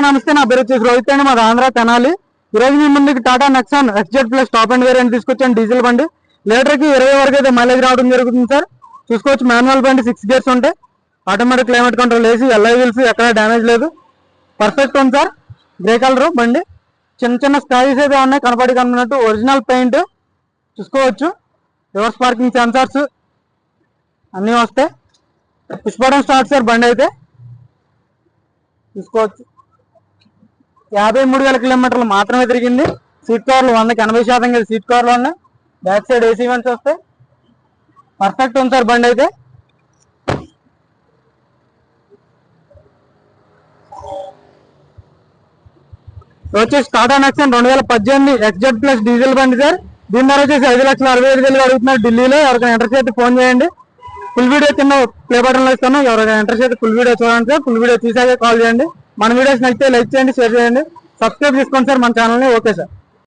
నమస్తే, నా పేరు వచ్చేసి రోహిత్ అండి, మాది ఆంధ్ర తెనాలి. ఈ రోజు మీ ముందుకి Tata Nexon XZ plus top and variant తీసుకొచ్చాను. డీజిల్ బండి లీటర్కి 20 వరకు అయితే మైలేజ్ రావడం జరుగుతుంది సార్. చూసుకోవచ్చు, మాన్యువల్ బండి 6 గేర్స్ ఉంటాయి, ఆటోమేటిక్ క్లైమేట్ కంట్రోల్ వేసి ఎల్ఐ వీల్స్ ఎక్కడ డ్యామేజ్ లేదు, పర్ఫెక్ట్ ఉంది సార్. గ్రే కలర్ బండి, చిన్న చిన్న స్క్రాచెస్ అయితే ఉన్నాయి కనపడినట్టు. ఒరిజినల్ పెయింట్ చూసుకోవచ్చు, రివర్స్ పార్కింగ్ సెన్సార్స్ అన్నీ వస్తాయి. పుష్ బటన్ స్టార్ట్ సార్ బండి అయితే చూసుకోవచ్చు. 53,000 కిలోమీటర్లు మాత్రమే తిరిగింది. సీట్ కవర్లు 100కి 80% సీట్ కవర్లు ఉన్నాయి. బ్యాక్ సైడ్ ఏసీ వెంట్స్ వస్తాయి, పర్ఫెక్ట్ ఉంది సార్ బండి అయితే. వచ్చేసి Tata Nexon 2018 XZ plus diesel బండి సార్. దీని ధర వచ్చేసి 5,65,000 అడుగుతున్నారు ఢిల్లీలో. ఎవరికైనా ఇంట్రెస్ట్ అయితే ఫోన్ చేయండి. ఫుల్ వీడియో కింద ప్లే బటన్ లో ఇస్తాను, ఎవరైనా ఇంట్రెస్ట్ అయితే ఫుల్ వీడియో చూడండి సార్. ఫుల్ వీడియో తీసాకే కాల్ చేయండి. మన వీడియోస్ నచ్చితే లైక్ చేయండి, షేర్ చేయండి, సబ్స్క్రైబ్ చేసుకోండి సార్ మన ఛానల్ని. Okay sir.